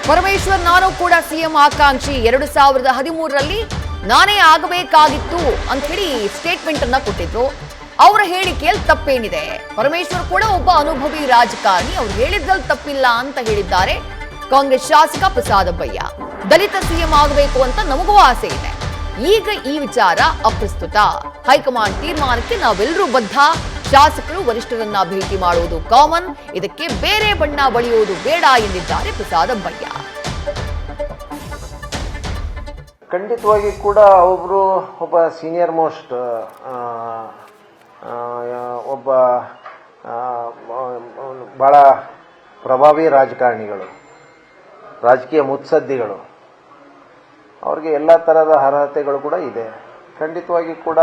ಪರಮೇಶ್ವರ್ ನಾನು ಕೂಡ ಸಿಎಂ ಆಕಾಂಕ್ಷಿ 2013ರಲ್ಲಿ ನಾನೇ ಆಗಬೇಕಾಗಿತ್ತು ಅಂತ ಹೇಳಿ ಸ್ಟೇಟ್ಮೆಂಟ್ ಅನ್ನ ಕೊಟ್ಟಿದ್ರು. ಅವರ ಹೇಳಿಕೆಯಲ್ಲಿ ತಪ್ಪೇನಿದೆ? ಪರಮೇಶ್ವರ್ ಕೂಡ ಒಬ್ಬ ಅನುಭವಿ ರಾಜಕಾರಣಿ, ಅವ್ರು ಹೇಳಿದ್ರಲ್ಲಿ ತಪ್ಪಿಲ್ಲ ಅಂತ ಹೇಳಿದ್ದಾರೆ ಕಾಂಗ್ರೆಸ್ ಶಾಸಕ ಪ್ರಸಾದಪ್ಪಯ್ಯ. ದಲಿತ ಸಿಎಂ ಆಗಬೇಕು ಅಂತ ನಮಗೂ ಆಸೆ ಇದೆ. ಈಗ ಈ ವಿಚಾರ ಅಪ್ರಸ್ತುತ. ಹೈಕಮಾಂಡ್ ತೀರ್ಮಾನಕ್ಕೆ ನಾವೆಲ್ಲರೂ ಬದ್ಧ. ಶಾಸಕರು ವರಿಷ್ಠರನ್ನ ಭೇಟಿ ಮಾಡುವುದು ಕಾಮನ್, ಇದಕ್ಕೆ ಬೇರೆ ಬಣ್ಣ ಬಳಿಯುವುದು ಬೇಡ ಎಂದಿದ್ದಾರೆ ಪ್ರಸಾದಪ್ಪಯ್ಯ. ಖಂಡಿತವಾಗಿ ಕೂಡ ಒಬ್ಬ ಸೀನಿಯರ್ ಮೋಸ್ಟ್ ಒಬ್ಬ ಬಹಳ ಪ್ರಭಾವಿ ರಾಜಕಾರಣಿಗಳು, ರಾಜಕೀಯ ಮುತ್ಸದ್ದಿಗಳು, ಅವ್ರಿಗೆ ಎಲ್ಲ ಥರದ ಅರ್ಹತೆಗಳು ಕೂಡ ಇದೆ. ಖಂಡಿತವಾಗಿ ಕೂಡ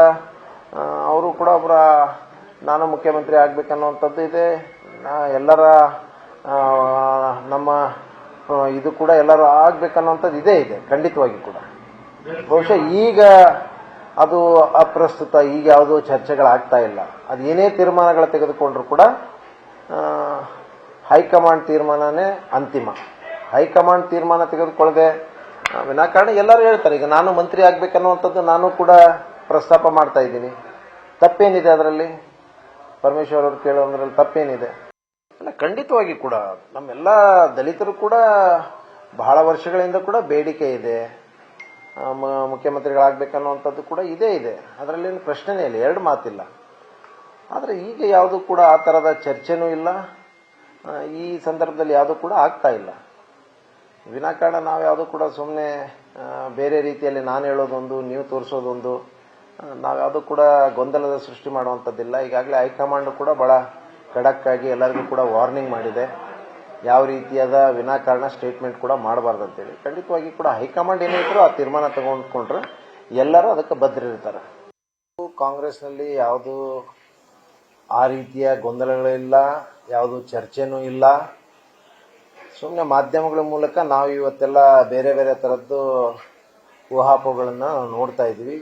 ಅವರು ಕೂಡ ಒಬ್ಬರ ನಾನು ಮುಖ್ಯಮಂತ್ರಿ ಆಗಬೇಕನ್ನುವಂಥದ್ದು ಇದೆ. ಎಲ್ಲರ ನಮ್ಮ ಇದು ಕೂಡ ಎಲ್ಲರೂ ಆಗಬೇಕನ್ನುವಂಥದ್ದು ಇದೆ ಖಂಡಿತವಾಗಿ ಕೂಡ. ಬಹುಶಃ ಈಗ ಅದು ಅಪ್ರಸ್ತುತ, ಈಗ ಯಾವುದೋ ಚರ್ಚೆಗಳಾಗ್ತಾ ಇಲ್ಲ. ಅದು ಏನೇ ತೀರ್ಮಾನಗಳು ತೆಗೆದುಕೊಂಡ್ರು ಕೂಡ ಹೈಕಮಾಂಡ್ ತೀರ್ಮಾನನೇ ಅಂತಿಮ. ಹೈಕಮಾಂಡ್ ತೀರ್ಮಾನ ತೆಗೆದುಕೊಳ್ಳದೆ ವಿನಾಕಾರಣ ಎಲ್ಲರೂ ಹೇಳ್ತಾರೆ. ಈಗ ನಾನು ಮಂತ್ರಿ ಆಗಬೇಕನ್ನುವಂಥದ್ದು ನಾನು ಕೂಡ ಪ್ರಸ್ತಾಪ ಮಾಡ್ತಾ ಇದ್ದೀನಿ. ತಪ್ಪೇನಿದೆ ಅದರಲ್ಲಿ? ಪರಮೇಶ್ವರ್ ಅವರು ಕೇಳೋದ್ರಲ್ಲಿ ತಪ್ಪೇನಿದೆ? ಅಲ್ಲ, ಖಂಡಿತವಾಗಿ ಕೂಡ ನಮ್ಮೆಲ್ಲ ದಲಿತರು ಕೂಡ ಬಹಳ ವರ್ಷಗಳಿಂದ ಕೂಡ ಬೇಡಿಕೆ ಇದೆ, ಮುಖ್ಯಮಂತ್ರಿಗಳಾಗಬೇಕನ್ನುವಂಥದ್ದು ಕೂಡ ಇದೆ. ಅದರಲ್ಲೇನು ಪ್ರಶ್ನೆನೇ ಇಲ್ಲ, ಎರಡು ಮಾತಿಲ್ಲ. ಆದರೆ ಈಗ ಯಾವುದು ಕೂಡ ಆ ಥರದ ಚರ್ಚೆನೂ ಇಲ್ಲ. ಈ ಸಂದರ್ಭದಲ್ಲಿ ಯಾವುದೂ ಕೂಡ ಆಗ್ತಾ ಇಲ್ಲ. ವಿನಾಕಾರಣ ನಾವು ಯಾವುದೂ ಕೂಡ ಸುಮ್ಮನೆ ಬೇರೆ ರೀತಿಯಲ್ಲಿ ನಾನು ಹೇಳೋದೊಂದು, ನೀವು ತೋರಿಸೋದೊಂದು, ನಾವ್ಯಾವುದೂ ಕೂಡ ಗೊಂದಲದ ಸೃಷ್ಟಿ ಮಾಡುವಂಥದ್ದಿಲ್ಲ. ಈಗಾಗಲೇ ಹೈಕಮಾಂಡ್ ಕೂಡ ಬಹಳ ಖಡಕ್ ಆಗಿ ಎಲ್ಲರಿಗೂ ಕೂಡ ವಾರ್ನಿಂಗ್ ಮಾಡಿದೆ, ಯಾವ ರೀತಿಯಾದ ವಿನಾಕಾರಣ ಸ್ಟೇಟ್ಮೆಂಟ್ ಕೂಡ ಮಾಡಬಾರ್ದಂತೇಳಿ. ಖಂಡಿತವಾಗಿ ಕೂಡ ಹೈಕಮಾಂಡ್ ಏನಿದ್ರು ಆ ತೀರ್ಮಾನ ತಗೊಂಡ್ಕೊಂಡ್ರೆ ಎಲ್ಲರೂ ಅದಕ್ಕೆ ಬದ್ಧರಿರ್ತಾರೆ. ಕಾಂಗ್ರೆಸ್ನಲ್ಲಿ ಯಾವುದು ಆ ರೀತಿಯ ಗೊಂದಲಗಳಿಲ್ಲ, ಯಾವುದು ಚರ್ಚೆನೂ ಇಲ್ಲ. ಸುಮ್ಮನೆ ಮಾಧ್ಯಮಗಳ ಮೂಲಕ ನಾವು ಇವತ್ತೆಲ್ಲ ಬೇರೆ ಬೇರೆ ಥರದ್ದು ಊಹಾಪೋಹಗಳನ್ನು ನೋಡ್ತಾ ಇದ್ವಿ.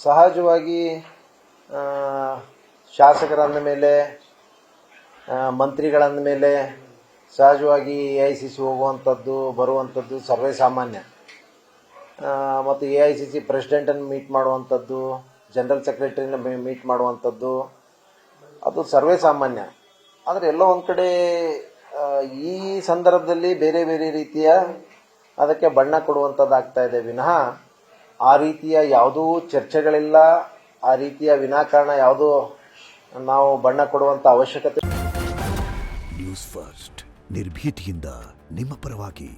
ಸಹಜವಾಗಿ ಶಾಸಕರಂದ ಮೇಲೆ, ಮಂತ್ರಿಗಳಂದ ಮೇಲೆ ಸಹಜವಾಗಿ AICC ಹೋಗುವಂಥದ್ದು ಬರುವಂಥದ್ದು ಸರ್ವೇ ಸಾಮಾನ್ಯ. ಮತ್ತು AICC ಪ್ರೆಸಿಡೆಂಟನ್ನು ಮೀಟ್ ಮಾಡುವಂಥದ್ದು, ಜನರಲ್ ಸೆಕ್ರೆಟರಿನ ಮೀಟ್ ಮಾಡುವಂಥದ್ದು ಅದು ಸರ್ವೇ ಸಾಮಾನ್ಯ. ಆದರೆ ಎಲ್ಲೋ ಒಂದು ಕಡೆ ಈ ಸಂದರ್ಭದಲ್ಲಿ ಬೇರೆ ಬೇರೆ ರೀತಿಯ ಅದಕ್ಕೆ ಬಣ್ಣ ಕೊಡುವಂಥದ್ದಾಗ್ತಾ ಇದೆ ವಿನಃ ಆ ರೀತಿಯ ಯಾವುದೂ ಚರ್ಚೆಗಳಿಲ್ಲ. ಆ ರೀತಿಯ ವಿನಾಕಾರಣ ಯಾವುದೂ ನಾವು ಬಣ್ಣ ಕೊಡುವಂಥ ಅವಶ್ಯಕತೆ. ನ್ಯೂಸ್ ಫಸ್ಟ್ ನಿರ್ಭೀತಿಯಿಂದ ನಿಮ್ಮ ಪರವಾಗಿ.